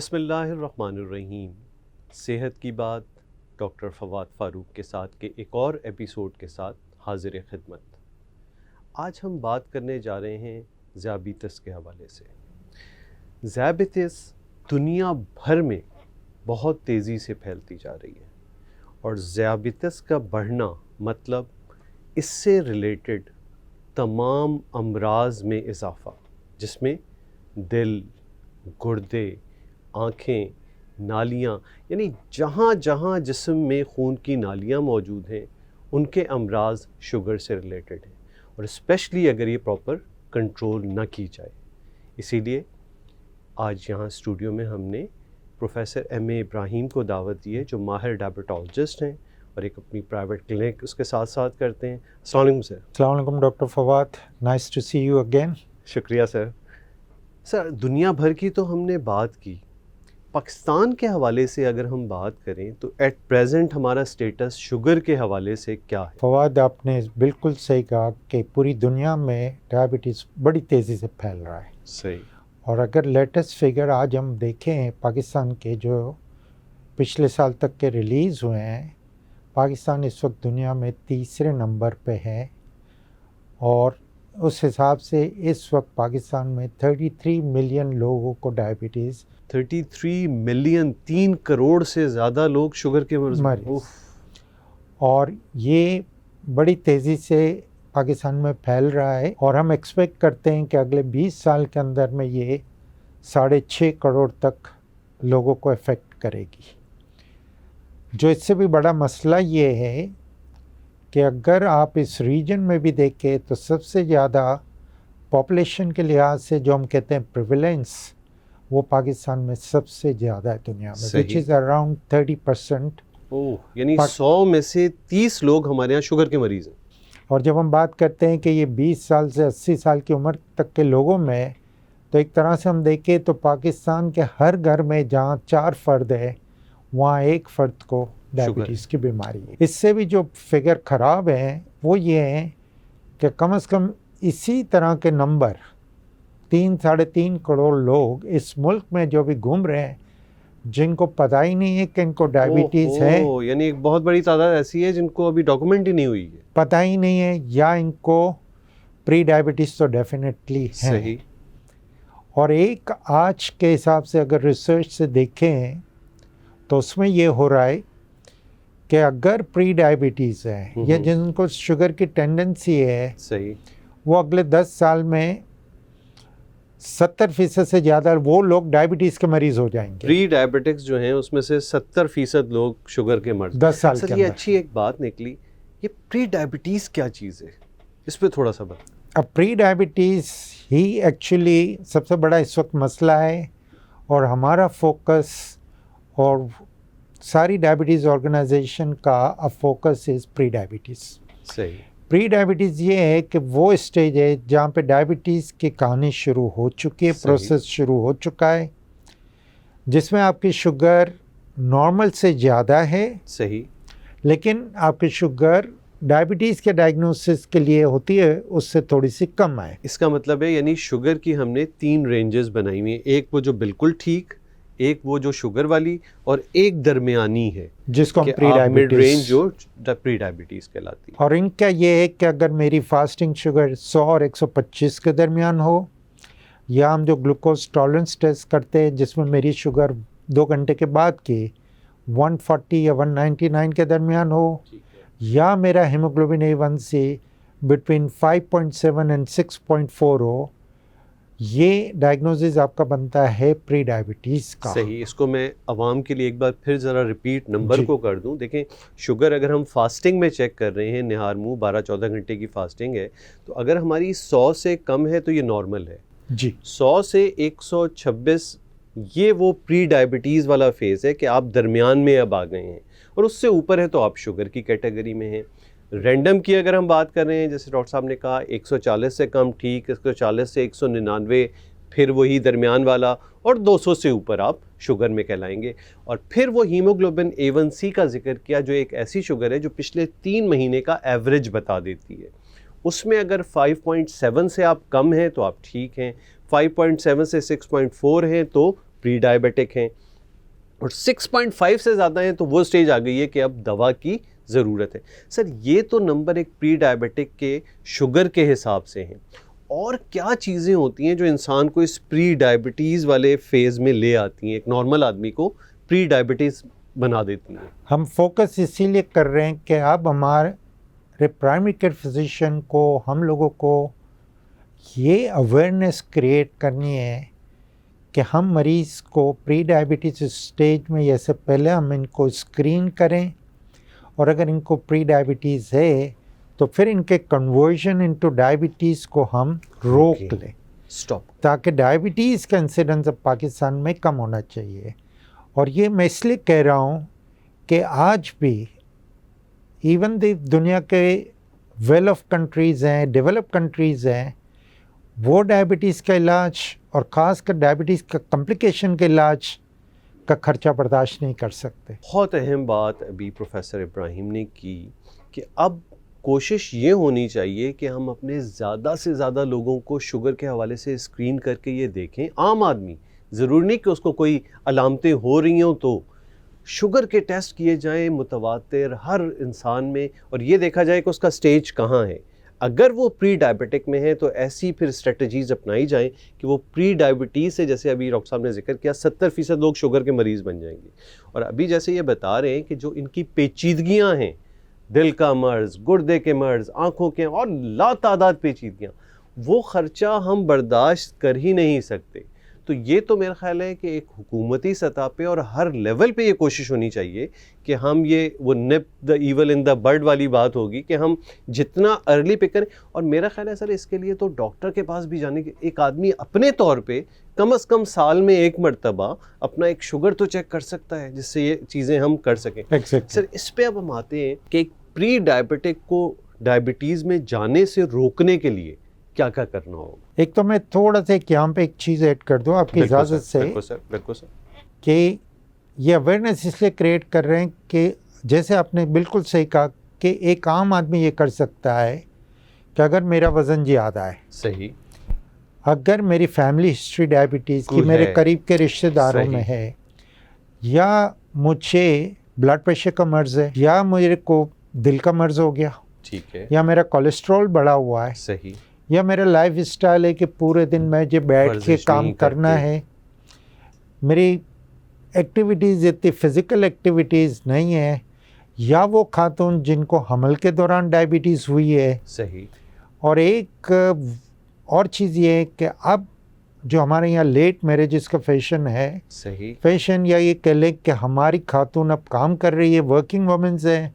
बिस्मिल्लाहिर्रहमानिर्रहीम। सेहत की बात डॉक्टर फवाद फ़ारूक के साथ के एक और एपिसोड के साथ हाजिर खिदमत। आज हम बात करने जा रहे हैं ज़ियाबितस के हवाले से। ज़ियाबितस दुनिया भर में बहुत तेज़ी से फैलती जा रही है और ज़ियाबितस का बढ़ना मतलब इससे रिलेटेड तमाम अमराज में इजाफ़ा, जिसमें दिल, गुर्दे, आँखें, नालियाँ, यानी जहाँ जहाँ जिस्म में खून की नालियाँ मौजूद हैं उनके अमराज शुगर से रिलेटेड हैं और स्पेशली अगर ये प्रॉपर कंट्रोल न की जाए। इसीलिए आज यहाँ स्टूडियो में हमने प्रोफेसर M.A. इब्राहीम को दावत दी है, जो माहिर डायबिटोलॉजिस्ट हैं और एक अपनी प्राइवेट क्लिनिक उसके साथ साथ करते हैं। अस्सलाम वालेकुम सर। अस्सलाम वालेकुम doctor Fawad, nice to see you again. शुक्रिया सर। सर, दुनिया भर की तो हमने बात की, पाकिस्तान के हवाले से अगर हम बात करें तो एट प्रेजेंट हमारा स्टेटस शुगर के हवाले से क्या है? फवाद, आपने बिल्कुल सही कहा कि पूरी दुनिया में डायबिटीज़ बड़ी तेज़ी से फैल रहा है। सही। और अगर लेटेस्ट फिगर आज हम देखें पाकिस्तान के, जो पिछले साल तक के रिलीज़ हुए हैं, पाकिस्तान इस वक्त दुनिया में तीसरे नंबर पे है और उस हिसाब से इस वक्त पाकिस्तान में 33 मिलियन लोगों को डायबिटीज़ 33 मिलियन, 3 करोड़ से ज़्यादा लोग शुगर के मरीज़, और ये बड़ी तेज़ी से पाकिस्तान में फैल रहा है। और हम एक्सपेक्ट करते हैं कि अगले 20 साल के अंदर में ये 6.5 करोड़ तक लोगों को अफेक्ट करेगी। जो इससे भी बड़ा मसला ये है कि अगर आप इस रीजन में भी देखें तो सबसे ज़्यादा पॉपुलेशन के लिहाज से जो हम कहते हैं प्रिविलेंस, वो पाकिस्तान में सबसे ज़्यादा है दुनिया में, विच इज़ अराउंड 30%। यानी 100 में से 30 लोग हमारे यहाँ शुगर के मरीज़ हैं। और जब हम बात करते हैं कि ये 20 साल से 80 साल की उम्र तक के लोगों में, तो एक तरह से हम देखें तो पाकिस्तान के हर घर में जहाँ 4 फ़र्द है, वहाँ एक फ़र्द को डायबिटीज़ की बीमारी है। इससे भी जो फिगर ख़राब हैं वो ये हैं कि कम से कम इसी तरह के नंबर 3-3.5 करोड़ लोग इस मुल्क में जो भी घूम रहे हैं, जिनको पता ही नहीं है कि इनको डायबिटीज़ है। यानी एक बहुत बड़ी तादाद ऐसी है जिनको अभी डॉक्यूमेंट ही नहीं हुई है, पता ही नहीं है, या इनको प्री डायबिटीज़ तो डेफिनेटली है। सही। और एक आज के हिसाब से अगर रिसर्च से देखें तो उसमें ये हो रहा है कि अगर प्री डायबिटीज़ है या जिनको शुगर की टेंडेंसी है, सही, वो अगले 10 साल में 70% से ज़्यादा वो लोग डायबिटीज़ के मरीज़ हो जाएंगे। प्री डायबिटिक्स जो हैं उसमें से 70% लोग शुगर के मरीज 10 साल के अंदर। ये अच्छी एक बात निकली। ये प्री डायबिटीज़ क्या चीज़ है, इस पर थोड़ा सा बता। अब प्री डायबिटीज़ ही एक्चुअली सबसे बड़ा इस वक्त मसला है और हमारा फोकस और सारी डायबिटीज़ ऑर्गेनाइजेशन का अब फोकस इज़ प्री डायबिटीज़। सही। प्री डायबिटीज़ ये है कि वो स्टेज है जहाँ पे डायबिटीज़ की कहानी शुरू हो चुकी है, प्रोसेस शुरू हो चुका है, जिसमें आपकी शुगर नॉर्मल से ज़्यादा है। सही। लेकिन आपकी शुगर डायबिटीज़ के डायग्नोसिस के लिए होती है उससे थोड़ी सी कम है। इसका मतलब है यानी शुगर की हमने 3 रेंजेस बनाई हुई हैं, एक वो जो बिल्कुल ठीक, एक वो जो शुगर वाली, और एक दरमियानी है जिसको हम प्री डायबिटीज़, मिड रेंज, जो प्री डायबिटीज़ कहलाती है। और इनका ये है कि अगर मेरी फास्टिंग शुगर 100 और 125 के दरमियान हो, या हम जो ग्लूकोज टॉलरेंस टेस्ट करते हैं जिसमें मेरी शुगर 2 घंटे के बाद की 140 या 199 के दरमियान हो, या मेरा हीमोग्लोबिन A1C बिटवीन 5.7 एंड 6.4 हो, ये डायग्नोसिस आपका बनता है प्री डायबिटीज़ का। सही। इसको मैं आवाम के लिए एक बार फिर ज़रा रिपीट नंबर को कर दूं। देखें, शुगर अगर हम फास्टिंग में चेक कर रहे हैं, निहार मुँह 12-14 घंटे की फास्टिंग है, तो अगर हमारी 100 से कम है तो ये नॉर्मल है जी। 100 से 126 ये वो प्री डायबिटीज़ वाला फेज़ है कि आप दरमियान में अब आ गए हैं, और उससे ऊपर है तो आप शुगर की कैटेगरी में हैं। रैंडम की अगर हम बात कर रहे हैं, जैसे डॉक्टर साहब ने कहा 140 से कम ठीक, 140 से 199 फिर वही दरमियान वाला, और 200 से ऊपर आप शुगर में कहलाएंगे। और फिर वो हीमोग्लोबिन A1C का जिक्र किया, जो एक ऐसी शुगर है जो पिछले 3 महीने का एवरेज बता देती है। उसमें अगर 5.7 से आप कम हैं तो आप ठीक हैं, 5.7 से 6.4 हैं तो प्री डायबिटिक हैं, और 6.5 से ज़्यादा हैं तो वो स्टेज आ गई है कि अब दवा की ज़रूरत है। सर ये तो नंबर एक प्री डायबिटिक के शुगर के हिसाब से हैं, और क्या चीज़ें होती हैं जो इंसान को इस प्री डायबिटीज़ वाले फेज़ में ले आती हैं, एक नॉर्मल आदमी को प्री डायबिटीज़ बना देती हैं? हम फोकस इसीलिए कर रहे हैं कि अब हमारे प्राइमरी केयर फिजिशियन को, हम लोगों को ये अवेयरनेस क्रिएट करनी है कि हम मरीज़ को प्री डायबिटीज़ स्टेज में या से पहले हम इनको स्क्रीन करें, और अगर इनको प्री डायबिटीज़ है तो फिर इनके कन्वर्जन इनटू डायबिटीज़ को हम रोक लें, स्टॉप, ताकि डायबिटीज़ का इंसिडेंस अब पाकिस्तान में कम होना चाहिए। और ये मैं इसलिए कह रहा हूँ कि आज भी इवन दुनिया के वेल ऑफ कंट्रीज़ हैं, डेवलप कंट्रीज़ हैं, वो डायबिटीज़ का इलाज और ख़ासकर डायबिटीज़ का कॉम्प्लिकेशन के इलाज का खर्चा बर्दाश्त नहीं कर सकते। बहुत अहम बात अभी प्रोफेसर इब्राहिम ने की कि अब कोशिश ये होनी चाहिए कि हम अपने ज़्यादा से ज़्यादा लोगों को शुगर के हवाले से स्क्रीन करके ये देखें। आम आदमी, ज़रूरी नहीं कि उसको कोई अलामतें हो रही हों तो शुगर के टेस्ट किए जाएं मुतवातिर हर इंसान में, और ये देखा जाए कि उसका स्टेज कहाँ है। अगर वो प्री डायबिटिक में है तो ऐसी फिर स्ट्रेटजीज़ अपनाई जाएं कि वो प्री डायबिटीज़ से, जैसे अभी डॉक्टर साहब ने जिक्र किया, 70% लोग शुगर के मरीज़ बन जाएंगे। और अभी जैसे ये बता रहे हैं कि जो इनकी पेचीदगियां हैं, दिल का मर्ज़, गुर्दे के मर्ज़, आँखों के और लातादाद पेचीदगियाँ, वो ख़र्चा हम बर्दाश्त कर ही नहीं सकते। तो ये तो मेरा ख़्याल है कि एक हुकूमती सतह पे और हर लेवल पे ये कोशिश होनी चाहिए कि हम ये वो निप the evil in the bird वाली बात होगी कि हम जितना अर्ली पे करें। और मेरा ख़्याल है सर इसके लिए तो डॉक्टर के पास भी जाने के, एक आदमी अपने तौर पे कम से कम साल में एक मरतबा अपना एक शुगर तो चेक कर सकता है, जिससे ये चीज़ें हम कर सकें। सर इस पे अब हम आते हैं कि एक प्री डायबिटिक को डायबिटीज़ में जाने से रोकने के लिए क्या क्या करना होगा? एक तो मैं थोड़ा सा यहाँ पे एक चीज़ ऐड कर दूँ आपकी इजाज़त से, बिल्कुल सर, कि ये अवेयरनेस इसलिए क्रिएट कर रहे हैं कि जैसे आपने बिल्कुल सही कहा कि एक आम आदमी ये कर सकता है कि अगर मेरा वज़न ज़्यादा है, सही, अगर मेरी फैमिली हिस्ट्री डायबिटीज़ की मेरे करीब के रिश्तेदारों में है, या मुझे ब्लड प्रेशर का मर्ज़ है, या मेरे को दिल का मर्ज़ हो गया, ठीक है, या मेरा कोलेस्ट्रॉल बढ़ा हुआ है, सही, या मेरा लाइफ स्टाइल है कि पूरे दिन मैं जो बैठ के काम करना है, मेरी एक्टिविटीज़ इतनी फ़िज़िकल एक्टिविटीज़ नहीं है, या वो खातून जिनको हमल के दौरान डायबिटीज़ हुई है, सही। और एक और चीज़ ये है कि अब जो हमारे यहाँ लेट मैरिजेस का फैशन है, सही, फैशन, या ये कह लें कि हमारी खातून अब काम कर रही है, वर्किंग वुमेन्स हैं,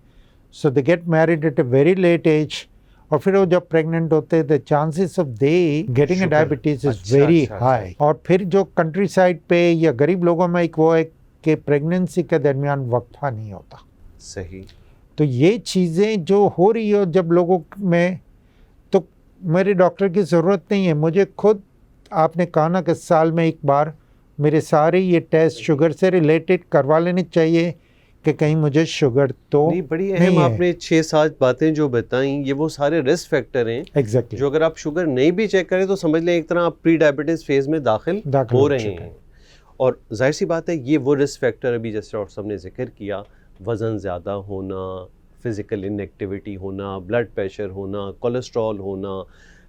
so they get married at a very late age, और फिर वो जब प्रेग्नेंट होते हैं the chances of they getting a diabetes is very high. और फिर जो कंट्री साइड पे या गरीब लोगों में एक वो है कि प्रेगनेंसी के दरमियान वक्फा नहीं होता। सही। तो ये चीज़ें जो हो रही हो जब लोगों में, तो मेरे डॉक्टर की ज़रूरत नहीं है, मुझे खुद आपने कहा ना कि साल में एक बार मेरे सारे ये टेस्ट शुगर से रिलेटेड करवा लेने चाहिए कि कहीं मुझे शुगर तो नहीं। बड़ी अहम आपने 6-7 बातें जो बताई, ये वो सारे रिस्क फैक्टर हैं एग्जैक्टली जो अगर आप शुगर नहीं भी चेक करें तो समझ लें एक तरह आप प्री डायबिटीज़ फेज़ में दाखिल हो रहे हैं। और जाहिर सी बात है ये वो रिस्क फैक्टर अभी जैसे डॉक्टर साहब ने जिक्र किया, वज़न ज़्यादा होना, फिज़िकल इनएक्टिविटी होना, ब्लड प्रेशर होना, कोलेस्ट्रॉल होना,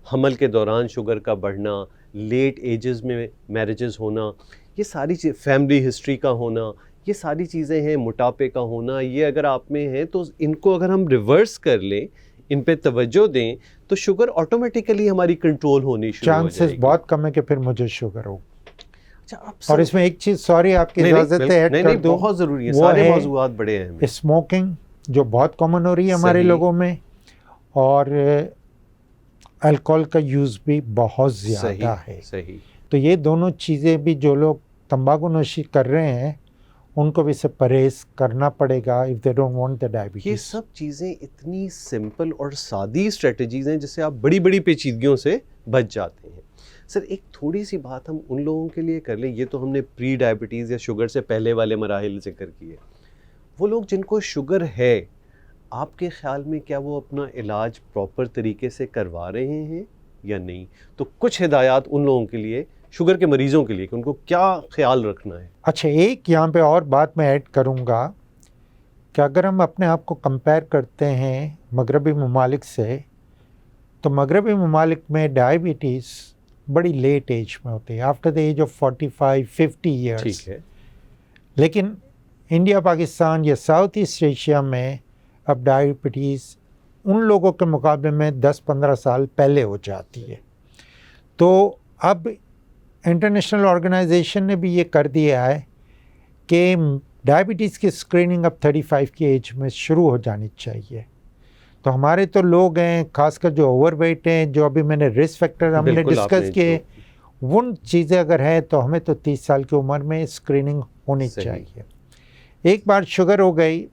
हमल के दौरान शुगर का बढ़ना, लेट एजेस में मैरिजेस होना, ये सारी चीज़, फैमिली हिस्ट्री का होना, ये सारी चीज़ें हैं, मोटापे का होना, ये अगर आप में है तो इनको अगर हम रिवर्स कर लें, इन पे तवज्जो दें तो शुगर ऑटोमेटिकली हमारी कंट्रोल होनी शुरू हो जाएगी। चांसेस बहुत कम है कि फिर मुझे शुगर हो। अच्छा, और इसमें एक चीज़, सॉरी आपकी इजाज़त है ऐड कर दूं, बहुत ज़रूरी है, सारे मौज़ूआत बड़े अहम हैं। स्मोकिंग जो बहुत कॉमन हो रही है हमारे लोगों में, और अल्कोहल का यूज़ भी बहुत ज़्यादा है। सही। तो ये दोनों चीज़ें भी जो लोग तंबाकू नोशी कर रहे हैं उनको भी से परहेज़ करना पड़ेगा if they don't want the diabetes. ये सब चीज़ें इतनी सिंपल और सादी स्ट्रेटजीज़ हैं जिससे आप बड़ी बड़ी पेचीदगियों से बच जाते हैं। सर एक थोड़ी सी बात हम उन लोगों के लिए कर लें, ये तो हमने प्री डायबिटीज़ या शुगर से पहले वाले मराहिल जिक्र किए, वो लोग जिनको शुगर है, आपके ख़्याल में क्या वो अपना इलाज प्रॉपर तरीके से करवा रहे हैं या नहीं? तो कुछ हिदायत उन लोगों के लिए शुगर के मरीज़ों के लिए कि उनको क्या ख्याल रखना है? अच्छा, एक यहाँ पे और बात मैं ऐड करूँगा कि अगर हम अपने आप को कंपेयर करते हैं मगरबी ममालिक से, तो मगरबी ममालिक में डायबिटीज़ बड़ी लेट एज में होती है, after the age of 45-50 years. ठीक है। लेकिन इंडिया, पाकिस्तान या साउथ ईस्ट एशिया में अब डायबिटीज़ उन लोगों के मुकाबले में 10-15 साल पहले हो जाती है। तो अब इंटरनेशनल ऑर्गेनाइजेशन ने भी ये कर दिया है कि डायबिटीज़ की स्क्रीनिंग अब 35 की एज में शुरू हो जानी चाहिए। तो हमारे तो लोग हैं, खासकर जो ओवरवेट हैं, जो अभी मैंने रिस्क फैक्टर हमने बिल्कुल डिस्कस आपने किए, उन चीज़ें अगर हैं तो हमें तो 30 साल की उम्र में स्क्रीनिंग होनी सही। चाहिए। एक बार शुगर हो गई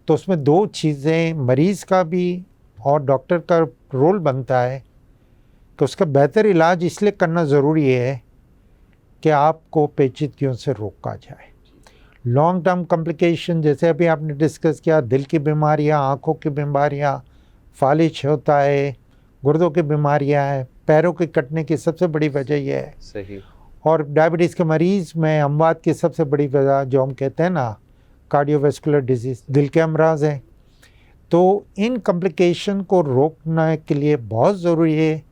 तो उसमें दो चीज़ें, मरीज़ का भी और डॉक्टर का रोल बनता है कि उसका बेहतर इलाज इसलिए करना ज़रूरी है कि आपको पेचीदगियों से रोका जाए। लॉन्ग टर्म कॉम्प्लिकेशन, जैसे अभी आपने डिस्कस किया, दिल की बीमारियां, आँखों की बीमारियां, फालिज होता है, गुर्दों की बीमारियां हैं, पैरों के कटने की सबसे बड़ी वजह यह है। सही। और डायबिटीज़ के मरीज़ में अमवात की सबसे बड़ी वजह जो हम कहते हैं ना, कार्डियोवैस्कुलर डिजीज़, दिल के अमराज हैं। तो इन कॉम्प्लिकेशन को रोकने के लिए बहुत ज़रूरी है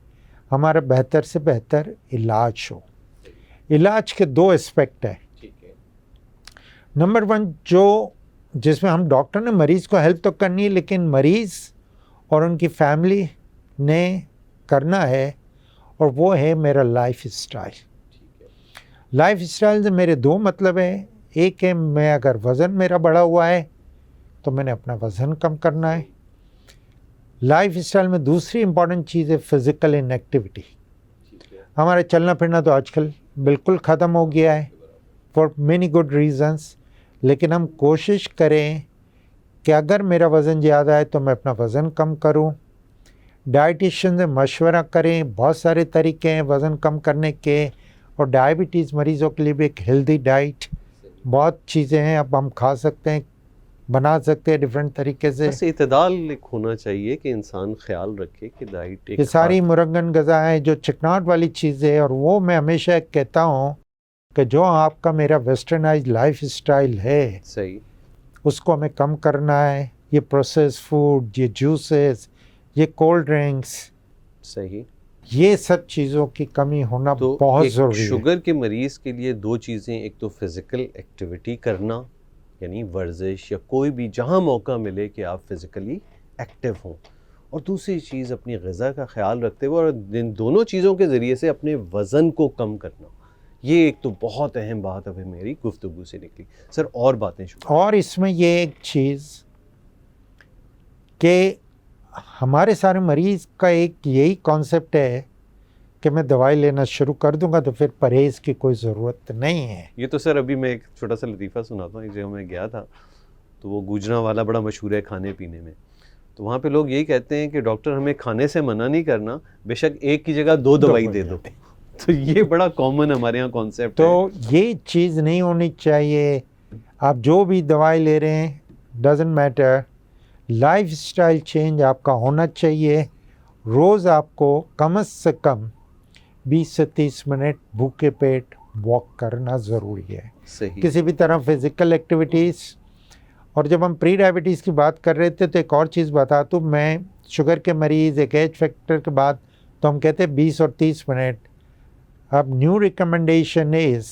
हमारा बेहतर से बेहतर इलाज हो। इलाज के दो एस्पेक्ट हैं। नंबर 1, जो जिसमें हम डॉक्टर ने मरीज़ को हेल्प तो करनी है, लेकिन मरीज़ और उनकी फैमिली ने करना है, और वो है मेरा लाइफ स्टाइल। लाइफ स्टाइल से मेरे दो मतलब हैं। एक है, मैं अगर वज़न मेरा बढ़ा हुआ है तो मैंने अपना वज़न कम करना है। लाइफ स्टाइल में दूसरी इम्पॉर्टेंट चीज़ है फिज़िकल इनएक्टिविटी। हमारा चलना फिरना तो आजकल बिल्कुल ख़त्म हो गया है फॉर मेनी गुड रीज़न्स, लेकिन हम कोशिश करें कि अगर मेरा वज़न ज़्यादा है तो मैं अपना वज़न कम करूं। डाइटिशियन से मशवरा करें, बहुत सारे तरीके हैं वज़न कम करने के, और डायबिटीज़ मरीज़ों के लिए भी एक हेल्दी डाइट, बहुत चीज़ें हैं अब हम खा सकते हैं, बना सकते हैं डिफरेंट तरीके से। बस इतदाल एक होना चाहिए कि इंसान ख्याल रखे कि डाइट एक ये सारी मुरगन गज़ा है जो चिकनाहट वाली चीज़ें है, और वो मैं हमेशा कहता हूँ कि जो आपका मेरा वेस्टर्नाइज लाइफ स्टाइल है, सही, उसको हमें कम करना है। ये प्रोसेस फूड, ये जूसेस, ये कोल्ड ड्रिंक्स, सही। ये सब चीज़ों की कमी होना तो बहुत एक ज़रूरी है। शुगर के मरीज़ के लिए दो चीज़ें, एक तो फिज़िकल एक्टिविटी करना, यानी वर्जिश या कोई भी जहाँ मौका मिले कि आप फिज़िकली एक्टिव हों, और दूसरी चीज़ अपनी ग़िज़ा का ख्याल रखते हुए और इन दोनों चीज़ों के ज़रिए से अपने वज़न को कम करना। ये एक तो बहुत अहम बात अभी मेरी गुफ्तगू से निकली। सर और बातें शुरू। और इसमें ये एक चीज़ कि हमारे सारे मरीज़ का एक यही कॉन्सेप्ट है कि मैं दवाई लेना शुरू कर दूंगा तो फिर परहेज़ की कोई ज़रूरत नहीं है। ये तो सर अभी मैं एक छोटा सा लतीफ़ा सुनाता हूँ। एक जगह मैं गया था, तो वो गुजरांवाला बड़ा मशहूर है खाने पीने में, तो वहाँ पे लोग यही कहते हैं कि डॉक्टर हमें खाने से मना नहीं करना, बेशक एक की जगह दो दवाई दे दो। तो ये बड़ा कॉमन हमारे यहाँ कॉन्सेप्ट है। तो ये चीज़ नहीं होनी चाहिए। आप जो भी दवाई ले रहे हैं, doesn't matter, life style change आपका होना चाहिए। रोज़ आपको कम से कम 20 से 30 मिनट भूखे पेट वॉक करना ज़रूरी है। सही। किसी भी तरह फिज़िकल एक्टिविटीज़। और जब हम प्री डायबिटीज़ की बात कर रहे थे तो एक और चीज़ बता दूँ, मैं शुगर के मरीज़ एक एज फैक्टर के बाद तो हम कहते हैं 20 और 30 मिनट। अब न्यू रिकमेंडेशन इज़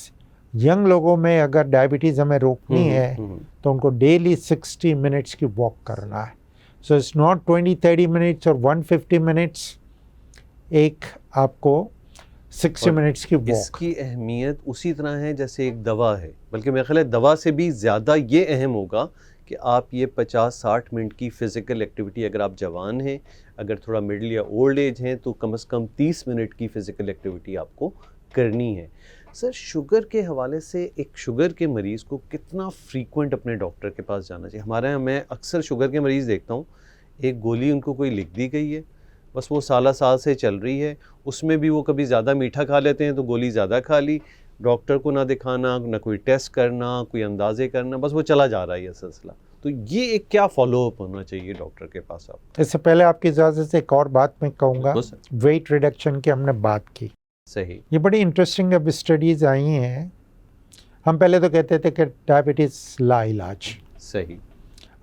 यंग लोगों में अगर डायबिटीज़ हमें रोकनी है तो उनको डेली 60 मिनट्स की वॉक करना है। सो इट्स नॉट 20-30 मिनट्स और 150 मिनट्स, एक आपको 60 मिनट्स की वॉक। इसकी अहमियत उसी तरह है जैसे एक दवा है, बल्कि मेरे ख्याल है दवा से भी ज़्यादा ये अहम होगा कि आप ये 50-60 मिनट की फ़िज़िकल एक्टिविटी, अगर आप जवान हैं, अगर थोड़ा मिडिल या ओल्ड एज हैं, तो कम से कम 30 मिनट की फ़िज़िकल एक्टिविटी आपको करनी है। सर शुगर के हवाले से एक शुगर के मरीज़ को कितना फ्रीक्वेंट अपने डॉक्टर के पास जाना चाहिए? हमारे यहाँ मैं अक्सर शुगर के मरीज़ देखता हूँ, एक गोली उनको कोई लिख दी गई है, बस वो साल से चल रही है, उसमें भी वो कभी ज़्यादा मीठा खा लेते हैं तो गोली ज़्यादा खा ली, डॉक्टर को ना दिखाना, ना कोई टेस्ट करना, कोई अंदाजे करना, बस वो चला जा रहा है ये सिलसिला। तो ये एक क्या फॉलोअप होना चाहिए डॉक्टर के पास आप? इससे पहले आपकी इजाज़त से एक और बात मैं कहूँगा, वेट रिडक्शन की हमने बात की। सही। ये बड़ी इंटरेस्टिंग अब स्टडीज़ आई हैं। हम पहले तो कहते थे कि डायबिटीज़ लाइलाज, सही।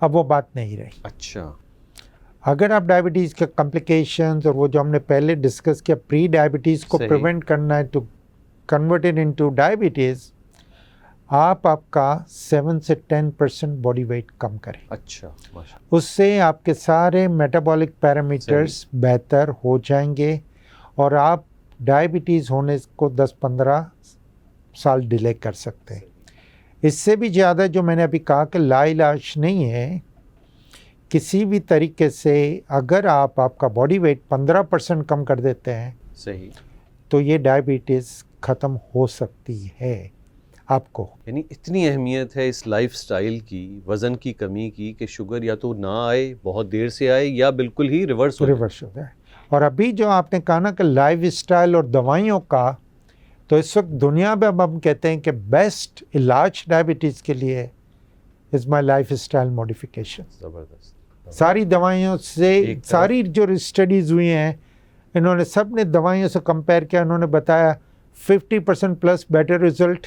अब वो बात नहीं रही। अच्छा। अगर आप डायबिटीज़ के कॉम्प्लिकेशंस और वो जो हमने पहले डिस्कस किया प्री डायबिटीज़ को सही। प्रिवेंट करना है to convert it into diabetes, आप आपका 7 से 10% बॉडी वेट कम करें। अच्छा, माशा। उससे आपके सारे मेटाबॉलिक पैरामीटर्स बेहतर हो जाएंगे और आप डायबिटीज़ होने को 10-15 साल डिले कर सकते हैं। इससे भी ज़्यादा जो मैंने अभी कहा कि लाइलाज नहीं है, किसी भी तरीके से अगर आप आपका बॉडी वेट 15% कम कर देते हैं, सही, तो ये डायबिटीज़ ख़त्म हो सकती है आपको। यानी इतनी अहमियत है इस लाइफस्टाइल की, वज़न की कमी की, कि शुगर या तो ना आए, बहुत देर से आए, या बिल्कुल ही रिवर्स हो जाए। और अभी जो आपने कहा ना कि लाइफस्टाइल और दवाइयों का, तो इस वक्त दुनिया में अब हम कहते हैं कि बेस्ट इलाज डायबिटीज़ के लिए इज़ माई लाइफस्टाइल मॉडिफिकेशन। ज़बरदस्त। सारी दवाइयों से, सारी जो स्टडीज़ हुई हैं, इन्होंने सब ने दवाइयों से कंपेयर किया, इन्होंने बताया 50% plus better result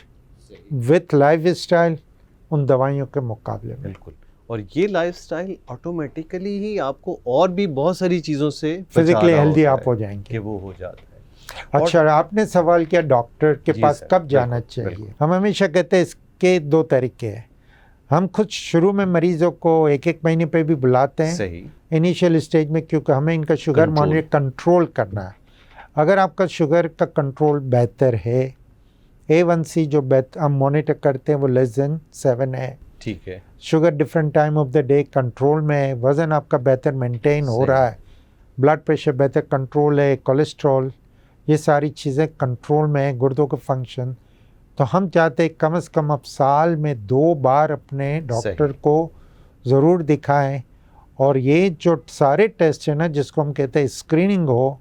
with lifestyle उन दवाइयों के मुकाबले में। बिल्कुल। और ये लाइफस्टाइल ऑटोमेटिकली ही आपको और भी बहुत सारी चीज़ों से फिजिकली हेल्दी आप हो जाएंगे कि वो हो जाता है। अच्छा, आपने सवाल किया डॉक्टर के पास कब जाना चाहिए। हम हमेशा कहते हैं इसके 2 तरीके हैं। हम खुद शुरू में मरीजों को 1-1 महीने पे भी बुलाते हैं, सही, इनिशियल स्टेज में, क्योंकि हमें इनका शुगर मॉनिटर कंट्रोल करना है। अगर आपका शुगर का कंट्रोल बेहतर है, A1C जो हम मॉनिटर करते हैं वो <7 है, ठीक है, sugar different time of the day control में है, वज़न आपका बेहतर मेंटेन हो रहा है, ब्लड प्रेशर बेहतर कंट्रोल है, कोलेस्ट्रॉल, ये सारी चीज़ें कंट्रोल में है, गुर्दों का फंक्शन, तो हम चाहते हैं कम से कम आप साल में 2 बार अपने डॉक्टर को ज़रूर दिखाएं। और ये जो सारे टेस्ट हैं ना, जिसको हम कहते हैं स्क्रीनिंग हो,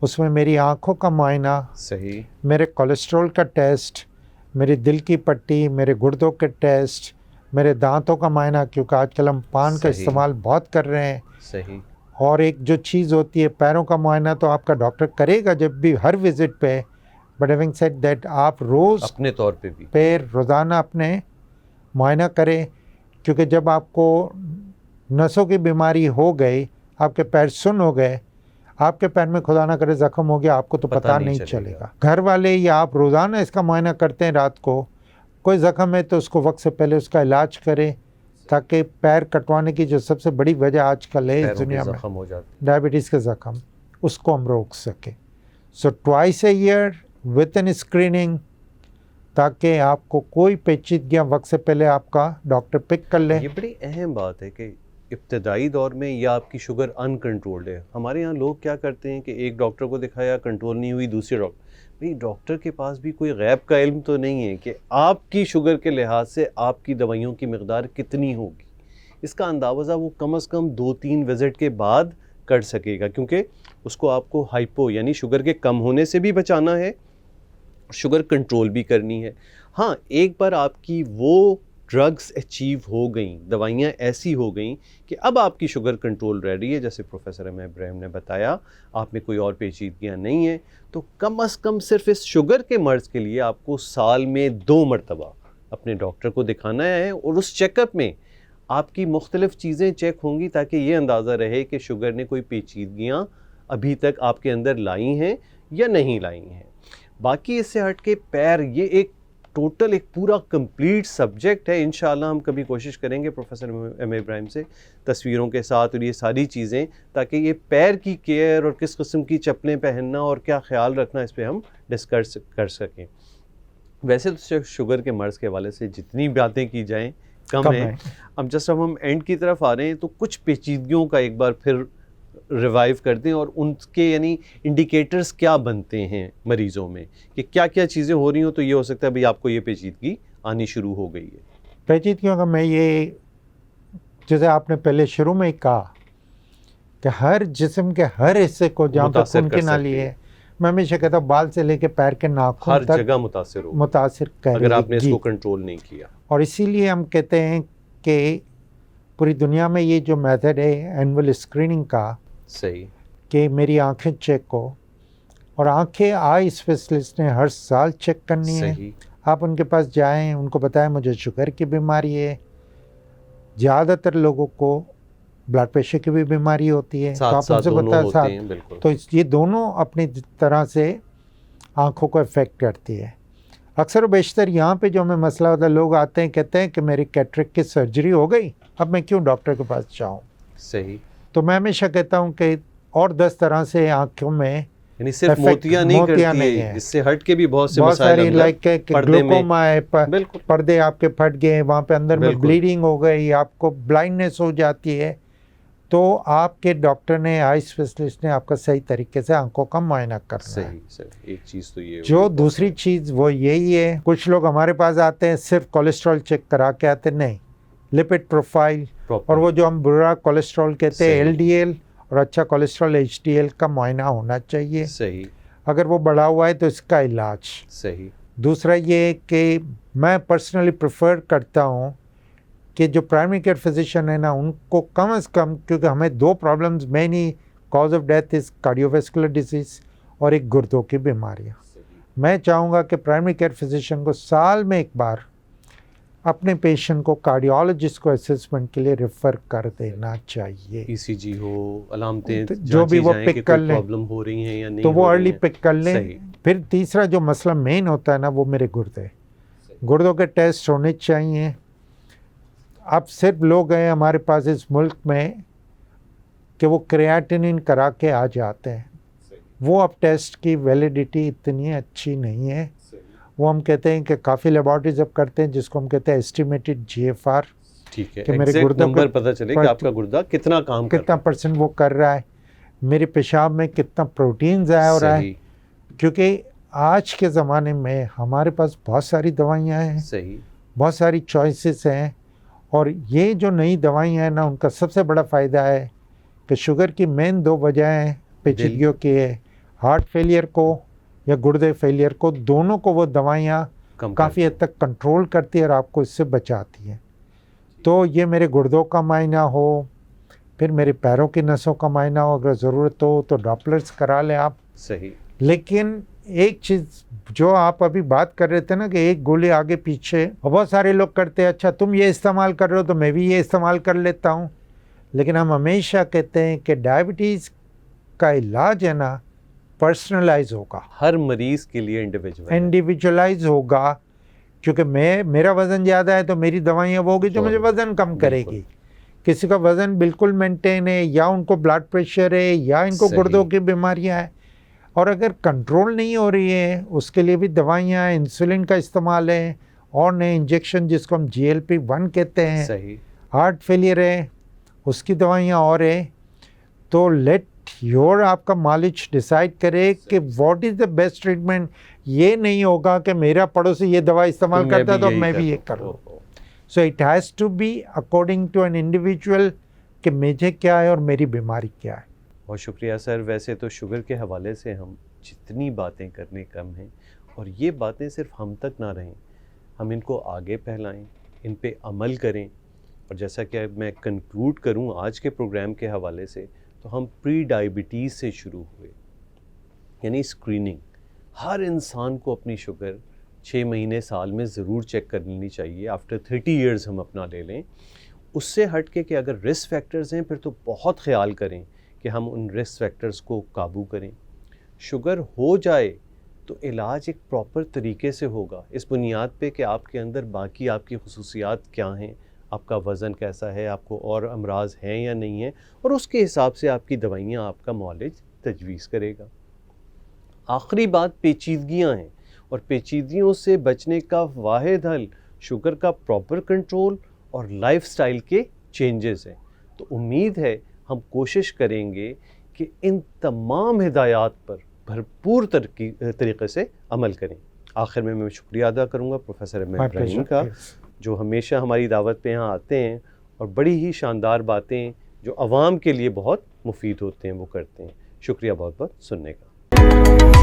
उसमें मेरी आँखों का मुआयना, सही, मेरे कोलेस्ट्रॉल का टेस्ट, मेरी दिल की पट्टी, मेरे गुर्दों के टेस्ट, मेरे दांतों का मुआयना, क्योंकि आजकल हम पान का इस्तेमाल बहुत कर रहे हैं, सही, और एक जो चीज़ होती है पैरों का मुआयना, तो आपका डॉक्टर करेगा जब भी, हर विज़िट पे। बट हैविंग सेड दैट, आप रोज़ अपने तौर पे भी पैर रोज़ाना अपने मुआयना करें, क्योंकि जब आपको नसों की बीमारी हो गई, आपके पैर सुन्न हो गए, आपके पैर में खुदा ना करे ज़ख्म हो गया, आपको तो पता नहीं चलेगा। घर वाले या आप रोज़ाना इसका मुआयना करते हैं, रात को कोई ज़ख्म है तो उसको वक्त से पहले उसका इलाज करें, ताकि पैर कटवाने की जो सबसे बड़ी वजह आजकल है इस दुनिया में, डायबिटीज़ के ज़ख्म, उसको हम रोक सकें। So twice a year with an screening, ताकि आपको कोई पेचीदगियाँ वक्त से पहले आपका डॉक्टर पिक कर ले। ये बड़ी अहम बात है कि इब्तदाई दौर में या आपकी शुगर अनकंट्रोल्ड है। हमारे यहाँ लोग क्या करते हैं कि एक डॉक्टर को दिखाया, कंट्रोल नहीं हुई, दूसरे डॉक्टर, भाई डॉक्टर के पास भी कोई गैब का इल्म तो नहीं है कि आपकी शुगर के लिहाज से आपकी दवाइयों की मिकदार कितनी होगी। इसका अंदाज़ा वो कम से कम 2-3 विज़िट के बाद कर सकेगा, क्योंकि उसको आपको हाइपो यानी शुगर के कम होने से भी बचाना है, शुगर कंट्रोल भी करनी है। हाँ, एक बार आपकी वो ड्रग्स अचीव हो गई, दवाइयाँ ऐसी हो गई कि अब आपकी शुगर कंट्रोल रह रही है, जैसे प्रोफेसर एम इब्राहिम ने बताया, आप में कोई और पेचीदगियाँ नहीं है, तो कम अज़ कम सिर्फ इस शुगर के मर्ज़ के लिए आपको साल में 2 मरतबा अपने डॉक्टर को दिखाना है, और उस चेकअप में आपकी मुख्तलिफ़ चीज़ें चेक होंगी, ताकि ये अंदाज़ा रहे कि शुगर ने कोई पेचीदगियाँ अभी तक आपके अंदर लाई हैं या नहीं लाई हैं। बाकी इससे हट के पैर, ये एक टोटल एक पूरा कंप्लीट सब्जेक्ट है। इंशाल्लाह हम कभी कोशिश करेंगे प्रोफेसर एम इब्राहिम से तस्वीरों के साथ और ये सारी चीज़ें, ताकि ये पैर की केयर और किस किस्म की चप्पलें पहनना और क्या ख्याल रखना, इस पर हम डिस्कस कर सकें। वैसे तो शुगर के मर्ज़ के हवाले से जितनी बातें की जाएँ कम है। अब हम एंड की तरफ आ रहे हैं, तो कुछ पेचीदगियों का एक बार फिर रिवाइव करते हैं, और उनके यानी इंडिकेटर्स क्या बनते हैं मरीज़ों में, कि क्या क्या चीज़ें हो रही हो तो ये हो सकता है भाई आपको ये पेचीदगी आनी शुरू हो गई है। पेचीदगियों का मैं ये, जैसे आपने पहले शुरू में ही कहा कि हर जिस्म के हर हिस्से को जहाँ पर खून की नाली है, मैं हमेशा कहता हूँ बाल से लेके पैर के नाखून हर जगह मुतासिर करेगी अगर आपने इसको कंट्रोल नहीं किया। और इसीलिए हम कहते हैं कि पूरी दुनिया में ये जो मेथड है एनुअल स्क्रीनिंग का, सही, कि मेरी आंखें चेक हो, और आंखें आई स्पेशलिस्ट ने हर साल चेक करनी है। सही। आप उनके पास जाएं, उनको बताएं मुझे शुगर की बीमारी है। ज़्यादातर लोगों को ब्लड प्रेशर की भी बीमारी होती है, तो साथ आप साथ उनसे दोनों बता होते साथ। हैं, बिल्कुल। तो ये दोनों अपनी तरह से आँखों को इफ़ेक्ट करती है। अक्सर व बेशतर यहाँ पे जो हमें मसला होता है, लोग आते हैं कहते हैं कि मेरी कैटरेक्ट की सर्जरी हो गई, अब मैं क्यों डॉक्टर के पास जाऊँ। सही। तो मैं हमेशा कहता हूँ कि और 10 तरह से आँखों में यानी सिर्फ इफेक्ट मोतियां नहीं मोतियां करती नहीं है, है। इससे हट के भी बहुत से बहुत मसाइल सारी अंदर लाइक पर्दे में। ग्लूकोमा है, बिल्कुल पर्दे आपके फट गए, वहाँ पे अंदर में बिल्कुल। ब्लीडिंग हो गई, आपको ब्लाइंडनेस हो जाती है, तो आपके डॉक्टर ने, आई स्पेशलिस्ट ने आपका सही तरीके से आंखों का मुआयना करना है। सही सही। एक चीज़ तो ये जो होगी, दूसरी चीज़ वो यही है, कुछ लोग हमारे पास आते हैं सिर्फ कोलेस्ट्रॉल चेक करा के आते, नहीं, लिपिड प्रोफाइल प्रॉपर। और वो जो हम बुरा कोलेस्ट्रॉल कहते हैं सही। LDL और अच्छा कोलेस्ट्रॉल HDL का मुआयना होना चाहिए। सही अगर वो बढ़ा हुआ है तो इसका इलाज। सही। दूसरा ये कि मैं पर्सनली प्रेफर करता हूँ कि जो प्राइमरी केयर फिजिशियन है ना, उनको कम से कम, क्योंकि हमें 2 problems, main he cause of death is cardiovascular disease और एक गुर्दों की बीमारियाँ। मैं चाहूँगा कि प्राइमरी केयर फिजिशियन को साल में एक बार अपने पेशेंट को कार्डियोलॉजिस्ट को असेसमेंट के लिए रेफ़र कर देना चाहिए। ECG हो, अलामतें तो जो भी वो पिक कर लें, प्रॉब्लम हो रही हैं या नहीं, तो वो हो रही अर्ली हैं। पिक कर लें। सही। फिर तीसरा जो मसला मेन होता है ना, वो मेरे गुर्दे, गुर्दों के टेस्ट होने चाहिए। अब सिर्फ लोग हैं हमारे पास इस मुल्क में कि वो क्रिएटिनिन करा के आ जाते हैं, वो अब टेस्ट की वैलिडिटी इतनी अच्छी नहीं है। वो हम कहते हैं कि काफ़ी लेबॉरेटरीज अब करते हैं जिसको हम कहते हैं एस्टिमेटेड GFR, ठीक है, कि मेरे एग्जैक्ट गुर्दों नंबर का पता चले कि आपका गुर्दा कितना काम कर कितना % वो कर रहा है, मेरे पेशाब में कितना प्रोटीन्स आया हो रहा है। सही क्योंकि आज के ज़माने में हमारे पास बहुत सारी दवाइयाँ हैं, सही। बहुत सारी चॉइसेस हैं, और ये जो नई दवाइयाँ हैं ना, उनका सबसे बड़ा फ़ायदा है कि शुगर की मेन 2 वजहें पेचीदगियों की है, हार्ट फेलियर को या गुर्दे फेलियर को, दोनों को वो दवाइयाँ काफ़ी हद तक कंट्रोल करती है और आपको इससे बचाती है। तो ये मेरे गुर्दों का मायना हो, फिर मेरे पैरों की नसों का मायना हो, अगर ज़रूरत हो तो डॉपलर्स करा लें आप। सही। लेकिन एक चीज़ जो आप अभी बात कर रहे थे ना कि एक गोली आगे पीछे, और बहुत सारे लोग करते हैं, अच्छा तुम ये इस्तेमाल कर रहे हो तो मैं भी ये इस्तेमाल कर लेता हूँ। लेकिन हम हमेशा कहते हैं कि डायबिटीज़ का इलाज है ना, पर्सनलाइज होगा, हर मरीज के लिए इंडिविजुअलाइज होगा। क्योंकि मेरा वज़न ज़्यादा है तो मेरी दवाइयाँ वो होगी जो मुझे वज़न कम करेगी। किसी का वज़न बिल्कुल मेंटेन है, या उनको ब्लड प्रेशर है, या इनको गुर्दों की बीमारियाँ हैं, और अगर कंट्रोल नहीं हो रही है उसके लिए भी दवाइयाँ, इंसुलिन का इस्तेमाल है, और नए इंजेक्शन जिसको हम GLP-1 कहते हैं। सही। हार्ट फेलियर है उसकी दवाइयाँ और है। तो लेट योर आपका मालिज डिसाइड करे कि what is the best treatment. ये नहीं होगा कि मेरा पड़ोसी ये दवा इस्तेमाल करता है तो मैं भी ये करूँ। So it has to be according to an individual कि मुझे क्या है और मेरी बीमारी क्या है। बहुत शुक्रिया सर। वैसे तो शुगर के हवाले से हम जितनी बातें करने कम हैं, और ये बातें सिर्फ हम तक ना रहें, हम इनको आगे फैलाएं, इन पे अमल करें। और जैसा कि मैं कंक्लूड करूं आज के प्रोग्राम के हवाले से, तो हम प्री डायबिटीज़ से शुरू हुए, यानी स्क्रीनिंग। हर इंसान को अपनी शुगर 6 महीने साल में ज़रूर चेक कर लेनी चाहिए। आफ्टर 30 इयर्स हम अपना ले लें। उससे हट के कि अगर रिस्क फैक्टर्स हैं फिर तो बहुत ख्याल करें कि हम उन रिस्क फैक्टर्स को काबू करें। शुगर हो जाए तो इलाज एक प्रॉपर तरीके से होगा, इस बुनियाद पे कि आपके अंदर बाकी आपकी खुसूसियात क्या हैं, आपका वज़न कैसा है, आपको और अमराज हैं या नहीं है, और उसके हिसाब से आपकी दवाइयाँ आपका मौलिज तजवीज़ करेगा। आखिरी बात पेचीदगियाँ हैं, और पेचीदगियों से बचने का वाहिद हल शुगर का प्रॉपर कंट्रोल और लाइफस्टाइल के चेंजेस हैं। तो उम्मीद है हम कोशिश करेंगे कि इन तमाम हिदायत पर भरपूर तरीके से अमल करें। आखिर में मैं शुक्रिया अदा करूँगा प्रोफेसर अहमद इब्राहिम का, जो हमेशा हमारी दावत पे यहाँ आते हैं और बड़ी ही शानदार बातें जो आवाम के लिए बहुत मुफीद होते हैं वो करते हैं। शुक्रिया बहुत बहुत सुनने का।